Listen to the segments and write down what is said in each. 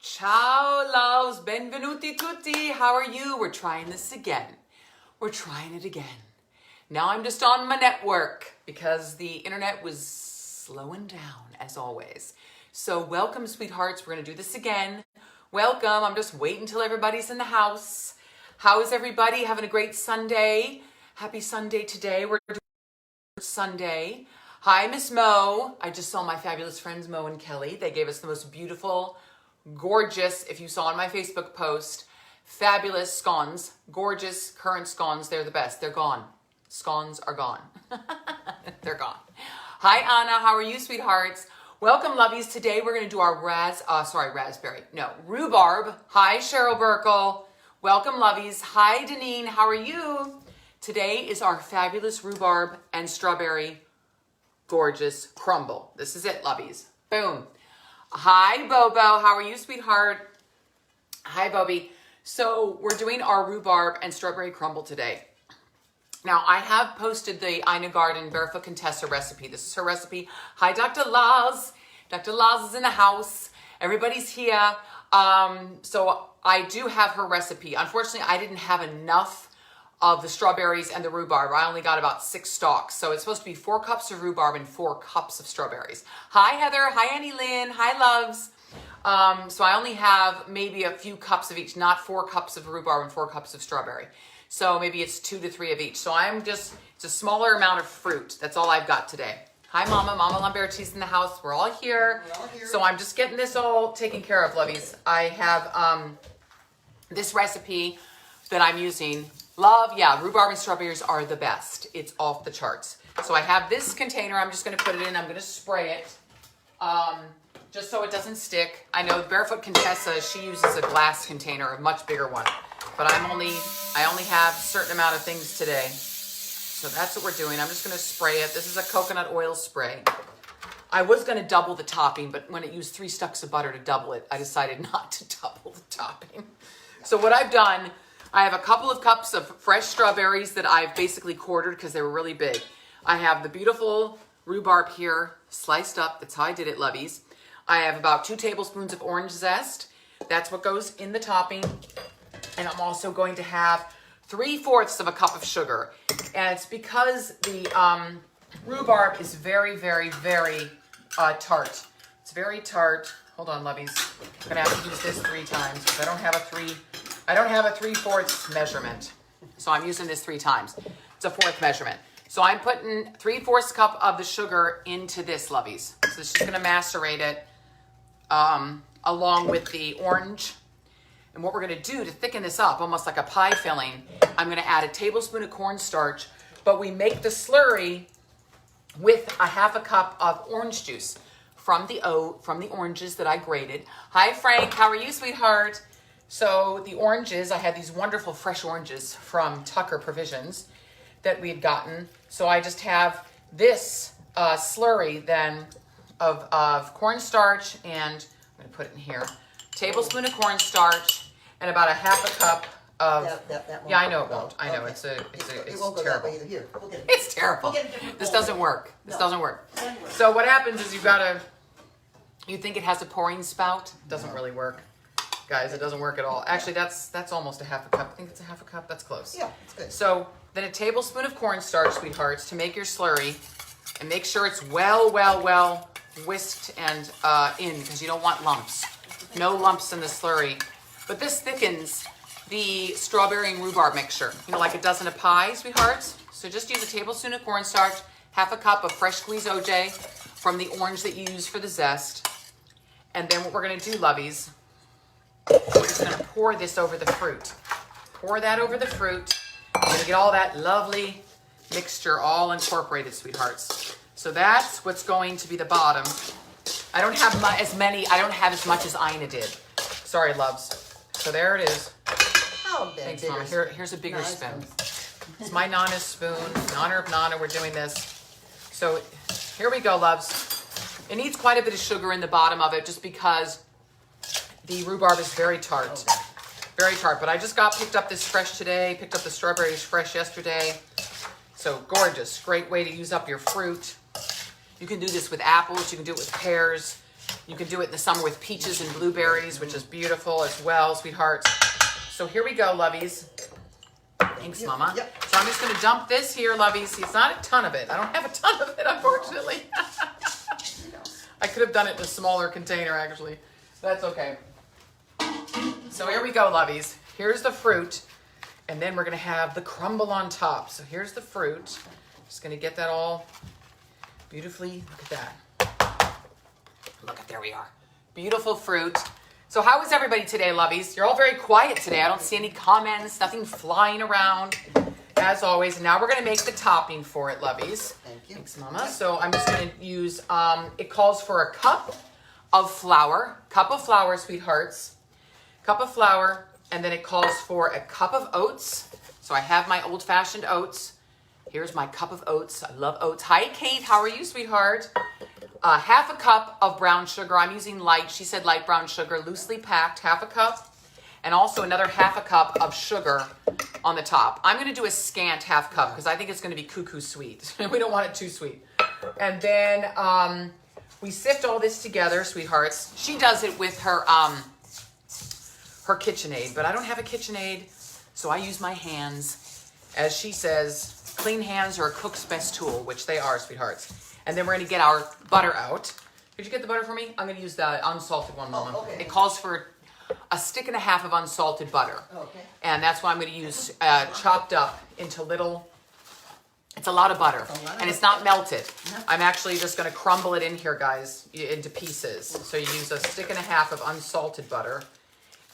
Ciao, loves. Benvenuti tutti. How are you? We're trying this again. We're trying it again. Now I'm just on my network because the internet was slowing down as always. So welcome, sweethearts. We're going to do this again. Welcome. I'm just waiting until everybody's in the house. How is everybody? Having a great Sunday? Happy Sunday today. We're doing Sunday. Hi, Miss Mo. I just saw my fabulous friends Mo and Kelly. They gave us the most beautiful, gorgeous, if you saw on my Facebook post, fabulous scones. Gorgeous currant scones. They're the best. They're gone. Scones are gone. They're gone. Hi, Anna. How are you, sweethearts? Welcome, lovies. Today we're going to do our rhubarb. Hi, Cheryl Burkle. Welcome, lovies. Hi, Deneen. How are you? Today is our fabulous rhubarb and strawberry gorgeous crumble. This is it, lovies. Boom. Hi, Bobo. How are you, sweetheart? Hi, Bobby. So we're doing our rhubarb and strawberry crumble today. Now, I have posted the Ina Garden Barefoot Contessa recipe. This is her recipe. Hi, Dr. Laz. Dr. Laz is in the house. Everybody's here. So I do have her recipe. Unfortunately, I didn't have enough of the strawberries and the rhubarb. I only got about 6 stalks. So it's supposed to be 4 cups of rhubarb and 4 cups of strawberries. Hi, Heather. Hi, Annie Lynn. Hi, loves. So I only have maybe a few cups of each, not 4 cups of rhubarb and 4 cups of strawberry. So maybe it's 2 to 3 of each. So it's a smaller amount of fruit. That's all I've got today. Hi, Mama. Mama Lamberti's in the house. We're all here. So I'm just getting this all taken care of, lovies. I have this recipe that I'm using. Love, yeah, rhubarb and strawberries are the best. It's off the charts. So I have this container. I'm just going to put it in. I'm going to spray it just so it doesn't stick. I know Barefoot Contessa, she uses a glass container, a much bigger one. But I only have a certain amount of things today. So that's what we're doing. I'm just going to spray it. This is a coconut oil spray. I was going to double the topping, but when it used 3 sticks of butter to double it, I decided not to double the topping. So what I've done, I have a couple of cups of fresh strawberries that I've basically quartered because they were really big. I have the beautiful rhubarb here, sliced up. That's how I did it, lovies. I have about 2 tablespoons of orange zest. That's what goes in the topping. And I'm also going to have 3/4 of a cup of sugar. And it's because the rhubarb is very, very, very tart. It's very tart. Hold on, lovies. I'm going to have to use this 3 times because I don't have a 3/4 measurement. So I'm using this 3 times. It's a 4th measurement. So I'm putting 3/4 cup of the sugar into this, lovies. So it's just going to macerate it along with the orange. And what we're going to do to thicken this up, almost like a pie filling, I'm going to add a tablespoon of cornstarch, but we make the slurry with a 1/2 cup of orange juice from the oranges that I grated. Hi, Frank. How are you, sweetheart? So the oranges, I had these wonderful fresh oranges from Tucker Provisions that we had gotten. So I just have this slurry then of cornstarch, and I'm going to put it in here. Tablespoon of cornstarch and about a 1/2 cup of. That yeah, I know it won't. I know okay. It's won't go terrible. That way either. Here, we'll get it. It's terrible. We'll get a different This bowl. doesn't work. This No. doesn't work. Doesn't work. So what happens is you think it has a pouring spout. It doesn't really work. Guys, it doesn't work at all. Actually, that's almost a 1/2 cup. I think it's a 1/2 cup. That's close. Yeah, it's good. So then a tablespoon of cornstarch, sweethearts, to make your slurry, and make sure it's well whisked and in, because you don't want lumps. No lumps in the slurry. But this thickens the strawberry and rhubarb mixture, like it does in a pie, sweethearts. So just use a tablespoon of cornstarch, 1/2 cup of fresh squeezed OJ from the orange that you use for the zest. And then what we're going to do, lovies, we're just going to pour this over the fruit. Pour that over the fruit. You're going to get all that lovely mixture all incorporated, sweethearts. So that's what's going to be the bottom. I don't have as much as Ina did. Sorry, loves. So there it is. How big? Thanks, Mama. Here's a bigger spoon. It's my Nana's spoon. In honor of Nana, we're doing this. So here we go, loves. It needs quite a bit of sugar in the bottom of it just because the rhubarb is very tart. Very tart. But I just picked up this fresh today. Picked up the strawberries fresh yesterday. So gorgeous. Great way to use up your fruit. You can do this with apples. You can do it with pears. You can do it in the summer with peaches and blueberries, which is beautiful as well, sweethearts. So here we go, lovies. Thanks, Mama. Yep. So I'm just going to dump this here, lovies. It's not a ton of it. I don't have a ton of it, unfortunately. I could have done it in a smaller container, actually. That's okay. So here we go, lovies. Here's the fruit. And then we're going to have the crumble on top. So here's the fruit. Just going to get that all beautifully. Look at that. Look at, there we are. Beautiful fruit. So how is everybody today, lovies? You're all very quiet today. I don't see any comments, nothing flying around, as always. And now we're going to make the topping for it, lovies. Thank you. Thanks, Mama. So I'm just going to use, it calls for a cup of flour. Cup of flour, sweethearts. Cup of flour. And then it calls for a cup of oats. So I have my old-fashioned oats. Here's my cup of oats. I love oats. Hi, Kate. How are you, sweetheart? Half a cup of brown sugar. I'm using light. She said light brown sugar, loosely packed, half a cup. And also another half a cup of sugar on the top. I'm going to do a scant half cup because I think it's going to be cuckoo sweet. We don't want it too sweet. And then we sift all this together, sweethearts. She does it with her her KitchenAid, but I don't have a KitchenAid, so I use my hands. As she says, clean hands are a cook's best tool, which they are, sweethearts. And then we're going to get our butter out. Did you get the butter for me? I'm going to use the unsalted one, Mama. Oh, okay. It calls for a stick and a half of unsalted butter. Okay. And that's what I'm going to use chopped up into little, it's a lot of butter. And it's not melted. I'm actually just going to crumble it in here, guys, into pieces. So you use a stick and a half of unsalted butter.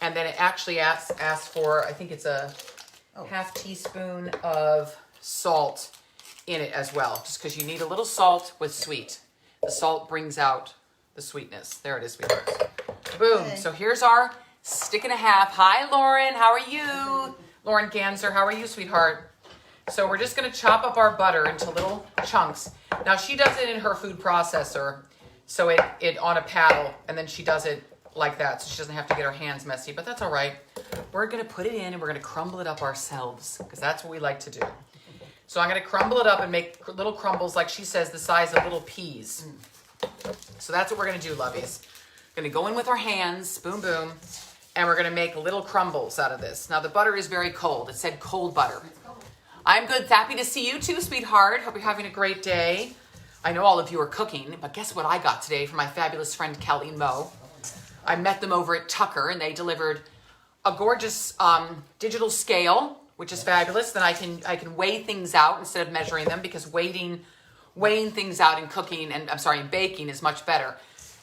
And then it actually asks for, I think it's a half teaspoon of salt in it as well. Just because you need a little salt with sweet. The salt brings out the sweetness. There it is, sweethearts. Boom. Okay. So here's our stick and a half. Hi, Lauren. How are you? Lauren Ganser, how are you, sweetheart? So we're just going to chop up our butter into little chunks. Now, she does it in her food processor. So it on a paddle, and then she does it like that, so she doesn't have to get her hands messy, but that's all right. We're going to put it in and we're going to crumble it up ourselves because that's what we like to do. So I'm going to crumble it up and make little crumbles, like she says, the size of little peas. So that's what we're going to do, lovies. We're going to go in with our hands, boom, boom, and we're going to make little crumbles out of this. Now, the butter is very cold. It said cold butter. I'm good. Happy to see you too, sweetheart. Hope you're having a great day. I know all of you are cooking, but guess what I got today from my fabulous friend Kelly and Mo? I met them over at Tucker, and they delivered a gorgeous digital scale, which is fabulous. Then I can weigh things out instead of measuring them, because weighing things out in cooking and in baking is much better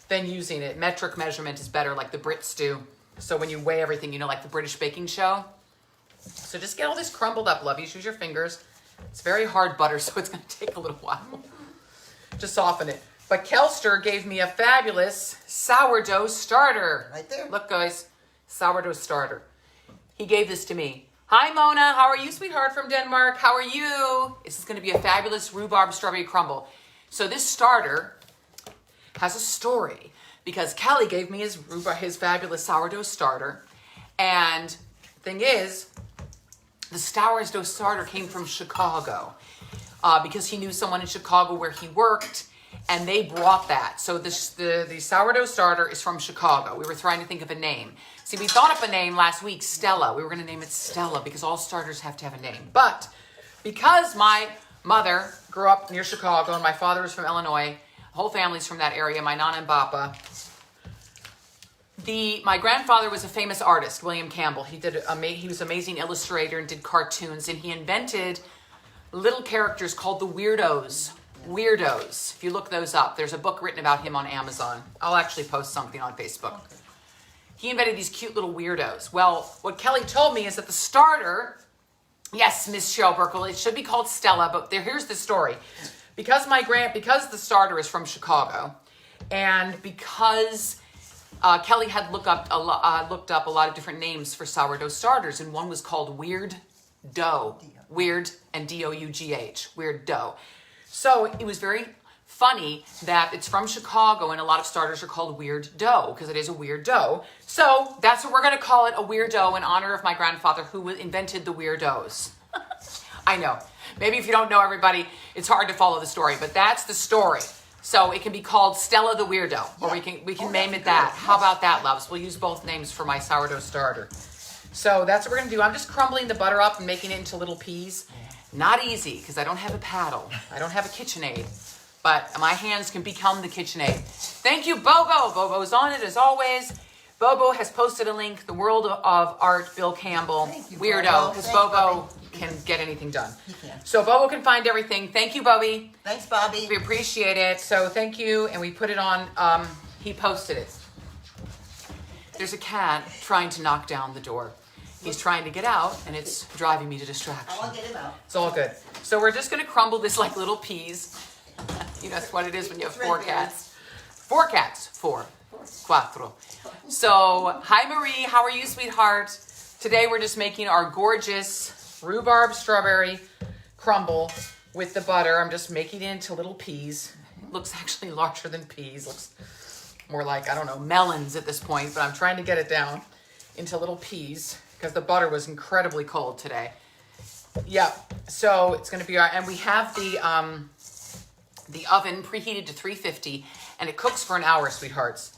than using it. Metric measurement is better, like the Brits do. So when you weigh everything, you know, like the British baking show. So just get all this crumbled up, lovies. Use your fingers. It's very hard butter, so it's going to take a little while to soften it. But Kelster gave me a fabulous sourdough starter. Right there. Look, guys, sourdough starter. He gave this to me. Hi, Mona. How are you, sweetheart, from Denmark? How are you? This is going to be a fabulous rhubarb strawberry crumble. So this starter has a story, because Kelly gave me his fabulous sourdough starter. And the thing is, the sourdough starter came from Chicago because he knew someone in Chicago where he worked. And they brought that. So the sourdough starter is from Chicago. We were trying to think of a name. See, we thought up a name last week, Stella. We were going to name it Stella because all starters have to have a name. But because my mother grew up near Chicago and my father was from Illinois, the whole family's from that area, my nana and papa, my grandfather was a famous artist, William Campbell. He was an amazing illustrator and did cartoons, and he invented little characters called the Weirdos. Weirdos. If you look those up, there's a book written about him on Amazon. I'll actually post something on Facebook. He invented these cute little weirdos. Well, what Kelly told me is that the starter, yes, Miss Cheryl Burkle, it should be called Stella, but here's the story. Because the starter is from Chicago, and because Kelly had looked up a lot of different names for sourdough starters, and one was called Weird Dough. Weird and D-O-U-G-H. Weird Dough. So it was very funny that it's from Chicago and a lot of starters are called weird dough because it is a weird dough. So that's what we're going to call it, a weird dough, in honor of my grandfather who invented the weirdos. I know. Maybe if you don't know everybody, it's hard to follow the story, but that's the story. So it can be called Stella the Weirdo, or we can name it that. How about that, loves? We'll use both names for my sourdough starter. So that's what we're gonna do. I'm just crumbling the butter up and making it into little peas. Not easy, because I don't have a paddle. I don't have a KitchenAid, but my hands can become the KitchenAid. Thank you, Bobo. Bobo's on it as always. Bobo has posted a link, The World of Art, Bill Campbell. Thank you, Weirdo, Bobo. because Thanks, Bobo Bobby. can get anything done. He can. So Bobo can find everything. Thank you, Bobby. Thanks, Bobby. We appreciate it. So thank you, and we put it on, he posted it. There's a cat trying to knock down the door. He's trying to get out, and it's driving me to I distraction. want to get him out. It's all good. So we're just gonna crumble this like little peas. You know, that's what it is when you have four cats. Four cats, cuatro. So, hi Marie, how are you, sweetheart? Today we're just making our gorgeous rhubarb strawberry crumble with the butter. I'm just making it into little peas. It looks actually larger than peas. Looks more like, I don't know, melons at this point, but I'm trying to get it down into little peas because the butter was incredibly cold today. Yep, so it's gonna be our, and we have the oven preheated to 350 and it cooks for an hour, sweethearts.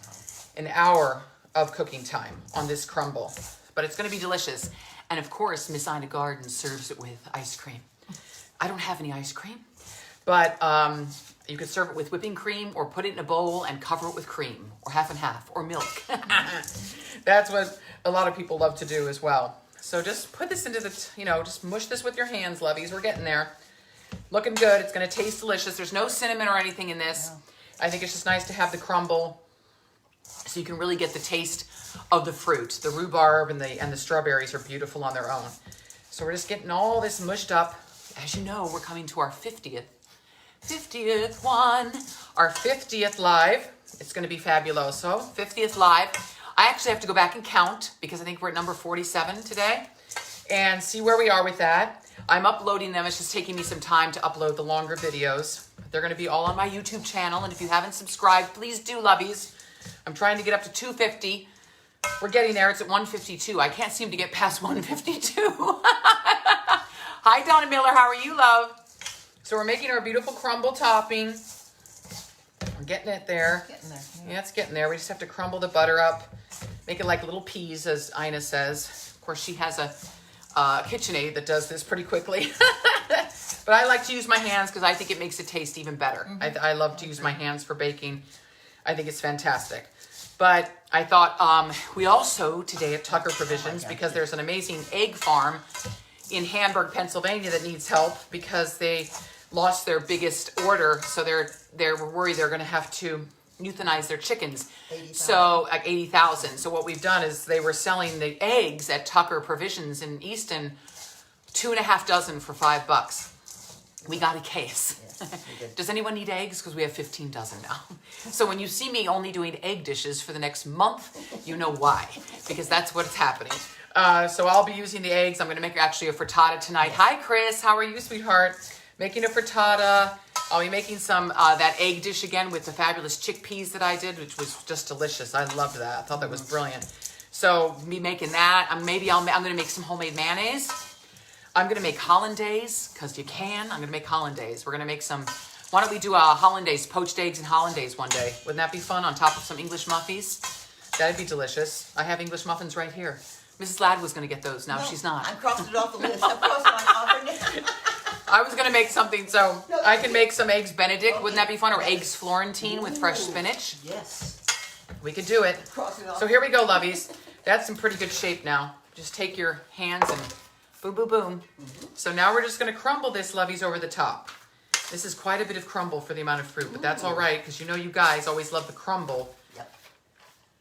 An hour of cooking time on this crumble, but it's gonna be delicious. And of course, Miss Ina Garden serves it with ice cream. I don't have any ice cream, but you could serve it with whipping cream or put it in a bowl and cover it with cream or half and half or milk. That's what a lot of people love to do as well. So just put this into the, just mush this with your hands, lovies. We're getting there. Looking good. It's going to taste delicious. There's no cinnamon or anything in this. I think it's just nice to have the crumble so you can really get the taste of the fruit. The rhubarb and the strawberries are beautiful on their own. So we're just getting all this mushed up. As you know, we're coming to our 50th one. Our 50th live. It's going to be fabuloso. 50th live. I actually have to go back and count because I think we're at number 47 today and see where we are with that. I'm uploading them. It's just taking me some time to upload the longer videos. They're going to be all on my YouTube channel. And if you haven't subscribed, please do, lovies. I'm trying to get up to 250. We're getting there. It's at 152. I can't seem to get past 152. Hi, Donna Miller. How are you, love? So we're making our beautiful crumble topping. We're getting it there. Getting there. Yeah, it's getting there. We just have to crumble the butter up. Make it like little peas, as Ina says. Of course, she has a KitchenAid that does this pretty quickly. But I like to use my hands because I think it makes it taste even better. I love to use my hands for baking. I think it's fantastic. But I thought we also, today at Tucker Provisions, because there's an amazing egg farm in Hamburg, Pennsylvania that needs help because they lost their biggest order. So they're worried they're going to have to euthanize their chickens. 80,000. So like 80,000. So what we've done is they were selling the eggs at Tucker Provisions in Easton, 2.5 dozen for $5. We got a case. Yes, we did. Does anyone need eggs? Because we have 15 dozen now. So when you see me only doing egg dishes for the next month, you know why. Because that's what's happening. So I'll be using the eggs. I'm going to make actually a frittata tonight. Hi, Chris. How are you, sweetheart? Making a frittata. I'll be making some that egg dish again with the fabulous chickpeas that I did, which was just delicious. I loved that. I thought that was brilliant. So me making that. I'm going to make some homemade mayonnaise. I'm going to make hollandaise because you can. I'm going to make hollandaise. We're going to make some. Why don't we do a hollandaise, poached eggs and hollandaise one day? Wouldn't that be fun on top of some English muffins? That'd be delicious. I have English muffins right here. Mrs. Ladd was going to get those. Now she's not. I'm crossing it off the list. I'm crossing mine off the list. I was gonna make something, so I can make some eggs Benedict. Wouldn't that be fun? Or eggs Florentine with fresh spinach. Yes. We could do it. Crossing it off. So here we go, lovies. That's in pretty good shape now. Just take your hands and boom, boom, boom. So now we're just gonna crumble this, lovies, over the top. This is quite a bit of crumble for the amount of fruit, but that's all right, because you know you guys always love the crumble Yep.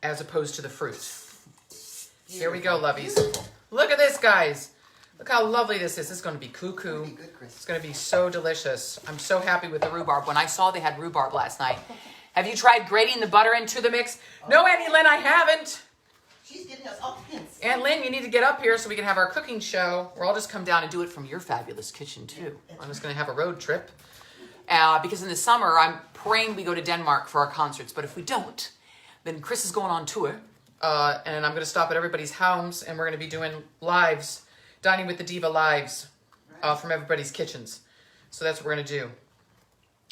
as opposed to the fruit. Here we Beautiful. go, lovies. Beautiful. Look at this, guys. Look how lovely this is. This is going to be cuckoo. Pretty good, Chris. It's going to be so delicious. I'm so happy with the rhubarb. When I saw they had rhubarb last night. Have you tried grating the butter into the mix? No, Auntie Lynn, I haven't. She's getting us all hints. Aunt Lynn, you need to get up here so we can have our cooking show. Or I'll just come down and do it from your fabulous kitchen, too. I'm just going to have a road trip. Because in the summer, I'm praying we go to Denmark for our concerts. But if we don't, then Chris is going on tour. And I'm going to stop at everybody's homes. And we're going to be doing lives. Dining with the Diva lives from everybody's kitchens. So that's what we're going to do.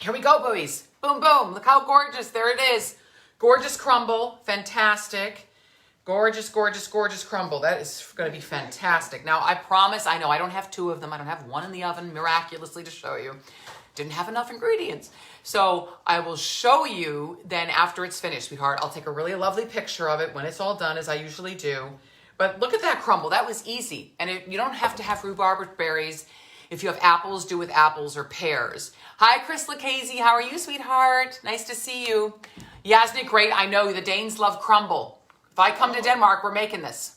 Here we go, boys. Boom, boom. Look how gorgeous. There it is. Gorgeous crumble. Fantastic. Gorgeous, gorgeous, gorgeous crumble. That is going to be fantastic. Now, I promise, I know I don't have two of them. I don't have one in the oven miraculously to show you. Didn't have enough ingredients. So I will show you then after it's finished, sweetheart. I'll take a really lovely picture of it when it's all done, as I usually do. But look at that crumble. That was easy. And you don't have to have rhubarb or berries. If you have apples, do with apples or pears. Hi, Chris Lucchese. How are you, sweetheart? Nice to see you. Yasnik, great. I know the Danes love crumble. If I come to Denmark, we're making this.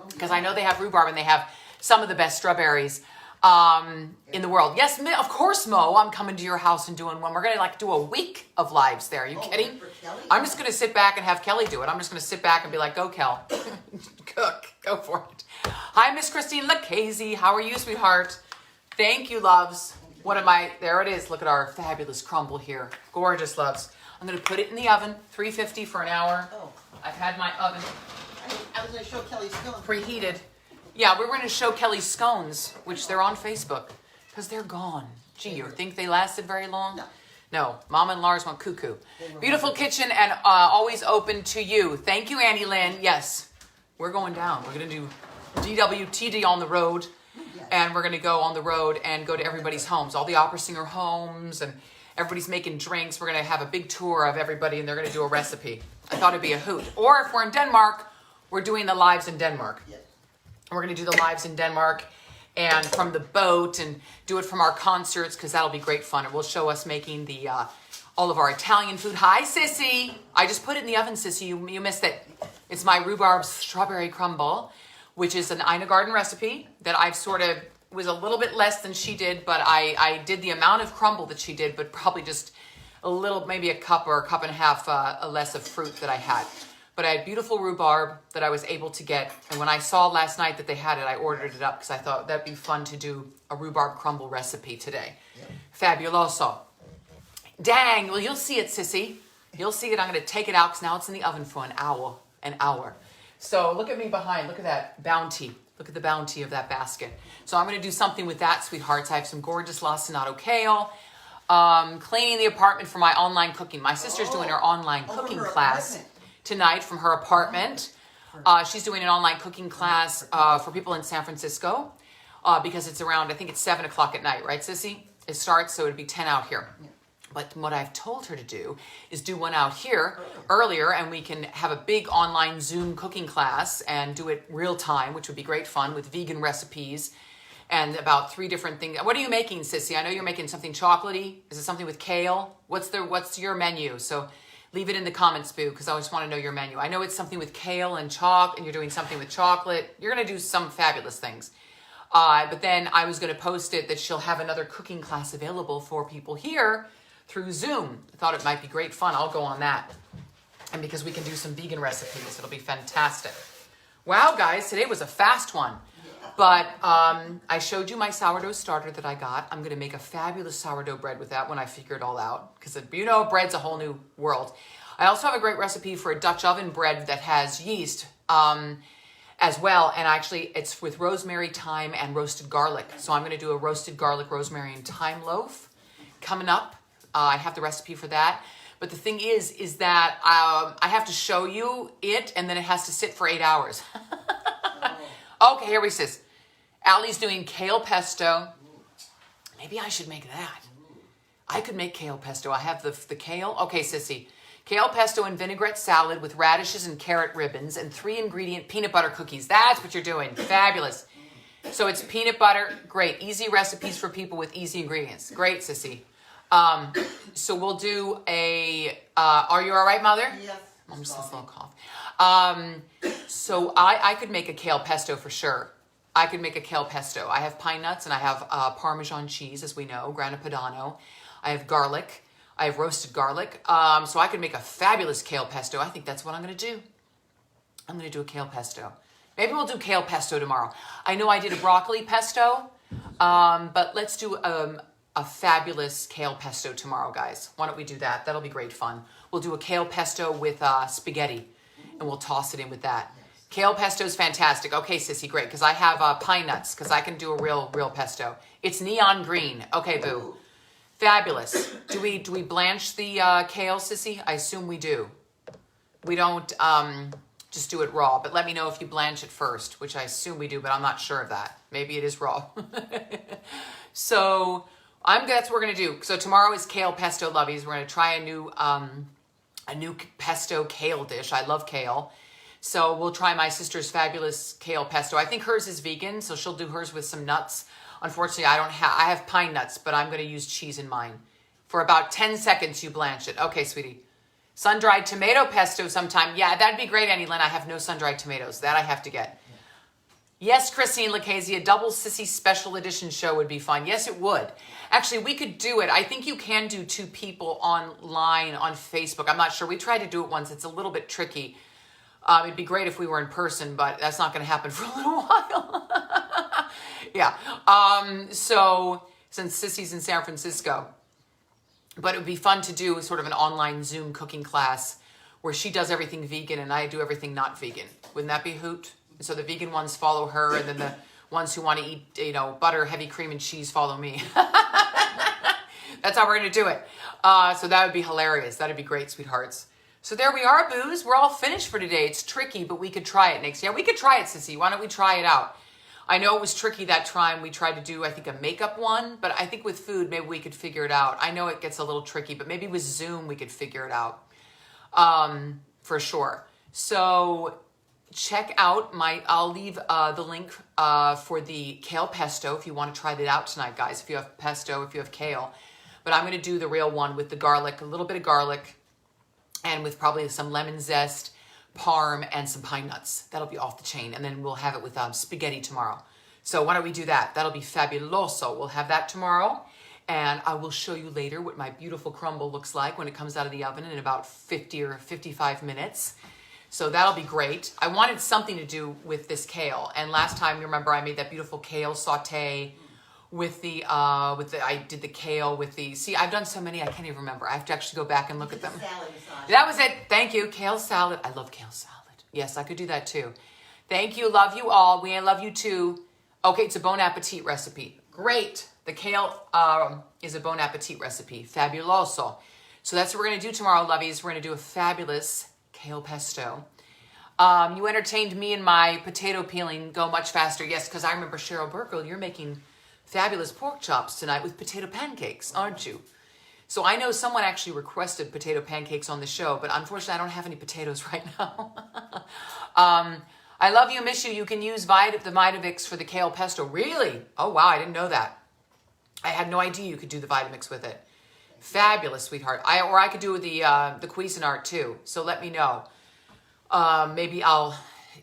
Because I know they have rhubarb and they have some of the best strawberries in the world. Yes, of course, Mo. I'm coming to your house and doing one. We're going to do a week of lives there. Are you kidding? I'm just going to sit back and have Kelly do it. I'm just going to sit back and be like, go, Kel. Cook. Go for it. Hi, Miss Christine Lucchese. How are you, sweetheart? Thank you, loves. There it is. Look at our fabulous crumble here. Gorgeous, loves. I'm going to put it in the oven, 350 for an hour. Oh. I've had my oven I was going to show Kelly's scones. preheated. Yeah, we're going to show Kelly's scones, which they're on Facebook, because they're gone. Gee, you think they lasted very long? No. No, Mama and Lars went cuckoo. Beautiful kitchen and always open to you. Thank you, Annie Lynn. Yes, we're going down. We're going to do DWTD on the road, and we're going to go on the road and go to everybody's homes, all the opera singer homes, and everybody's making drinks. We're going to have a big tour of everybody, and they're going to do a recipe. I thought it'd be a hoot. Or if we're in Denmark, we're doing the lives in Denmark. Yes. We're going to do the lives in Denmark and from the boat and do it from our concerts because that'll be great fun. It will show us making the all of our Italian food. Hi, Sissy. I just put it in the oven, Sissy. You missed it. It's my rhubarb strawberry crumble, which is an Ina Garden recipe that I've sort of was a little bit less than she did, but I did the amount of crumble that she did, but probably just a little, maybe a cup or a cup and a half less of fruit that I had. But I had beautiful rhubarb that I was able to get. And when I saw last night that they had it, I ordered it up because I thought that'd be fun to do a rhubarb crumble recipe today. Yep. Fabuloso. Dang, well, you'll see it, Sissy. You'll see it. I'm going to take it out because now it's in the oven for an hour. So look at me behind. Look at that bounty. Look at the bounty of that basket. So I'm going to do something with that, sweethearts. I have some gorgeous lacinato kale. Cleaning the apartment for my online cooking. My sister's doing her online cooking class tonight from her apartment. She's doing an online cooking class for people in San Francisco because it's around, I think it's 7 o'clock at night, right, Sissy? It starts, so it'd be 10 out here. Yeah. But what I've told her to do is do one out here earlier, and we can have a big online Zoom cooking class and do it real time, which would be great fun with vegan recipes and about 3 different things. What are you making, Sissy? I know you're making something chocolatey. Is it something with kale? What's your menu? So leave it in the comments, Boo, because I just want to know your menu. I know it's something with kale and and you're doing something with chocolate. You're going to do some fabulous things. But then I was going to post it that she'll have another cooking class available for people here through Zoom. I thought it might be great fun. I'll go on that. And because we can do some vegan recipes, it'll be fantastic. Wow, guys, today was a fast one. But I showed you my sourdough starter that I got. I'm going to make a fabulous sourdough bread with that when I figure it all out. Because, bread's a whole new world. I also have a great recipe for a Dutch oven bread that has yeast as well. And actually, it's with rosemary, thyme, and roasted garlic. So I'm going to do a roasted garlic, rosemary, and thyme loaf coming up. I have the recipe for that. But the thing is that I have to show you it, and then it has to sit for 8 hours. Okay, here we says. Allie's doing kale pesto. Maybe I should make that. I could make kale pesto. I have the kale. Okay, Sissy. Kale pesto and vinaigrette salad with radishes and carrot ribbons and 3-ingredient peanut butter cookies. That's what you're doing. Fabulous. So it's peanut butter. Great. Easy recipes for people with easy ingredients. Great, Sissy. So we'll do are you all right, Mother? Yes. I'm just a little cough. So I could make a kale pesto for sure. I could make a kale pesto. I have pine nuts and I have Parmesan cheese, as we know, Grana Padano. I have garlic. I have roasted garlic. So I could make a fabulous kale pesto. I think that's what I'm going to do. I'm going to do a kale pesto. Maybe we'll do kale pesto tomorrow. I know I did a broccoli pesto, but let's do a fabulous kale pesto tomorrow, guys. Why don't we do that? That'll be great fun. We'll do a kale pesto with spaghetti, and we'll toss it in with that. Kale pesto is fantastic. Okay, Sissy, great, because I have pine nuts, because I can do a real pesto. It's neon green. Okay, Boo. Fabulous. Do we blanch the kale, Sissy? I assume we do. We don't just do it raw, but let me know if you blanch it first, which I assume we do, but I'm not sure of that. Maybe it is raw. So that's what we're gonna do. So tomorrow is kale pesto lovies. We're gonna try a new pesto kale dish. I love kale. So we'll try my sister's fabulous kale pesto. I think hers is vegan, so she'll do hers with some nuts. Unfortunately, I have pine nuts, but I'm gonna use cheese in mine. For about 10 seconds, you blanch it. Okay, sweetie. Sun-dried tomato pesto sometime. Yeah, that'd be great, Annie Lynn. I have no sun-dried tomatoes. That I have to get. Yes, Christine Lucchese, a double Sissy special edition show would be fun. Yes, it would. Actually, we could do it. I think you can do 2 people online on Facebook. I'm not sure. We tried to do it once. It's a little bit tricky. It'd be great if we were in person, but that's not going to happen for a little while. Yeah. So since Sissy's in San Francisco, but it would be fun to do sort of an online Zoom cooking class where she does everything vegan and I do everything not vegan. Wouldn't that be a hoot? So the vegan ones follow her, and then the ones who want to eat, butter, heavy cream, and cheese follow me. That's how we're going to do it. So that would be hilarious. That'd be great, sweethearts. So there we are, boos. We're all finished for today. It's tricky, but we could try it next. Yeah, we could try it, Sissy. Why don't we try it out? I know it was tricky that time. We tried to do, I think, a makeup one, but I think with food, maybe we could figure it out. I know it gets a little tricky, but maybe with Zoom, we could figure it out for sure. So check out I'll leave the link for the kale pesto if you want to try that out tonight, guys, if you have pesto, if you have kale. But I'm going to do the real one with the garlic, a little bit of garlic, and with probably some lemon zest, parm, and some pine nuts. That'll be off the chain. And then we'll have it with spaghetti tomorrow. So why don't we do that? That'll be fabuloso. We'll have that tomorrow. And I will show you later what my beautiful crumble looks like when it comes out of the oven in about 50 or 55 minutes. So that'll be great. I wanted something to do with this kale. And last time, you remember, I made that beautiful kale saute with I did the kale with see, I've done so many, I can't even remember. I have to actually go back and look at them. Salad. That was it. Thank you. Kale salad. I love kale salad. Yes, I could do that too. Thank you. Love you all. We love you too. Okay, it's a Bon Appetit recipe. Great. The kale is a Bon Appetit recipe. Fabuloso. So that's what we're going to do tomorrow, lovies. We're going to do a fabulous kale pesto. You entertained me and my potato peeling go much faster. Yes, because I remember Cheryl Burkle, you're making fabulous pork chops tonight with potato pancakes, aren't you? So I know someone actually requested potato pancakes on the show, but unfortunately I don't have any potatoes right now. I love you, miss you. You can use the Vitamix for the kale pesto. Really? Oh, wow, I didn't know that. I had no idea you could do the Vitamix with it. Fabulous, sweetheart. Or I could do the Cuisinart too, so let me know. Maybe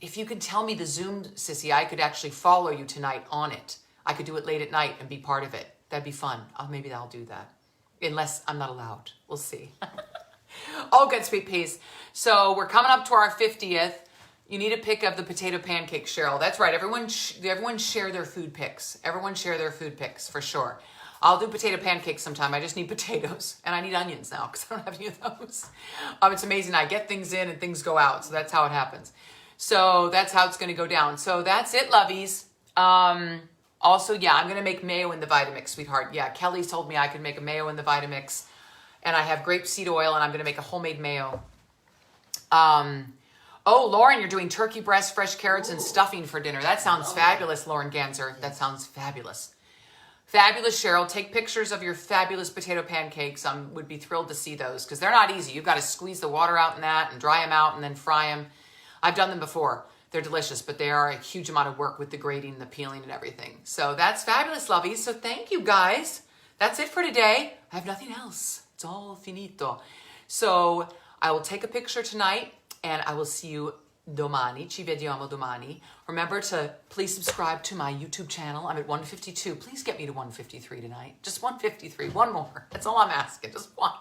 if you could tell me the Zoom, Sissy, I could actually follow you tonight on it. I could do it late at night and be part of it. That'd be fun. Maybe I'll do that. Unless I'm not allowed. We'll see. Oh, good, sweet peas. So we're coming up to our 50th. You need a pic of the potato pancakes, Cheryl. That's right. Everyone share their food pics. Everyone share their food pics, for sure. I'll do potato pancakes sometime. I just need potatoes. And I need onions now because I don't have any of those. It's amazing. I get things in and things go out. So that's how it happens. So that's how it's going to go down. So that's it, lovies. Also, yeah, I'm going to make mayo in the Vitamix, sweetheart. Yeah, Kelly told me I could make a mayo in the Vitamix. And I have grapeseed oil, and I'm going to make a homemade mayo. Oh, Lauren, you're doing turkey breast, fresh carrots, and stuffing for dinner. That sounds fabulous, Lauren Ganser. That sounds fabulous. Fabulous, Cheryl. Take pictures of your fabulous potato pancakes. I would be thrilled to see those because they're not easy. You've got to squeeze the water out in that and dry them out and then fry them. I've done them before. They're delicious, but they are a huge amount of work with the grating, the peeling, and everything. So that's fabulous, lovies. So thank you, guys. That's it for today. I have nothing else. It's all finito. So I will take a picture tonight, and I will see you domani. Ci vediamo domani. Remember to please subscribe to my YouTube channel. I'm at 152. Please get me to 153 tonight. Just 153. One more. That's all I'm asking. Just one.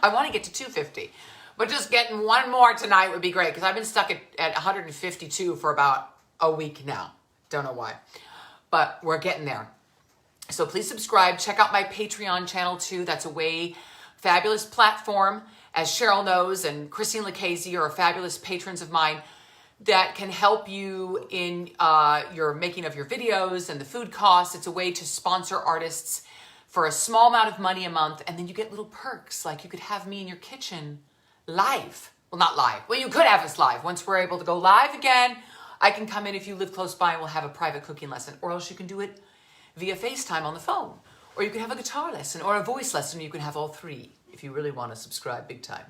I want to get to 250. But just getting one more tonight would be great because I've been stuck at 152 for about a week now. Don't know why. But we're getting there. So please subscribe. Check out my Patreon channel too. That's a fabulous platform, as Cheryl knows, and Christine Lucchese are fabulous patrons of mine that can help you in your making of your videos and the food costs. It's a way to sponsor artists for a small amount of money a month, and then you get little perks, like you could have me in your kitchen live. Well, not live. Well, you could have us live. Once we're able to go live again, I can come in if you live close by and we'll have a private cooking lesson. Or else you can do it via FaceTime on the phone. Or you can have a guitar lesson or a voice lesson. You can have all three if you really want to subscribe big time.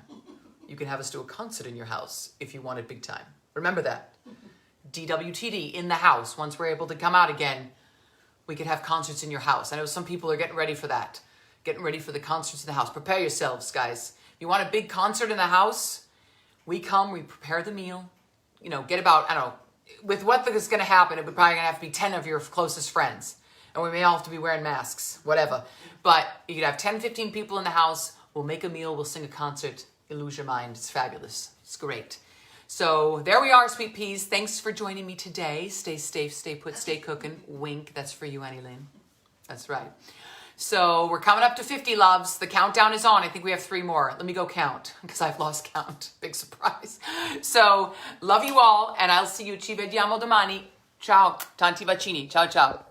You can have us do a concert in your house if you want it big time. Remember that. DWTD in the house. Once we're able to come out again, we could have concerts in your house. I know some people are getting ready for that. Getting ready for the concerts in the house. Prepare yourselves, guys. If you want a big concert in the house, we come, we prepare the meal. You know, get about, I don't know, with what is going to happen, it would probably going to have to be 10 of your closest friends. And we may all have to be wearing masks, whatever. But you could have 10, 15 people in the house. We'll make a meal. We'll sing a concert. You'll lose your mind. It's fabulous. It's great. So there we are, sweet peas. Thanks for joining me today. Stay safe, stay put, stay cooking. Wink. That's for you, Annie Lynn. That's right. So we're coming up to 50 loves. The countdown is on. I think we have 3 more. Let me go count because I've lost count. Big surprise. So love you all, and I'll see you. Ci vediamo domani. Ciao. Tanti bacini. Ciao, ciao.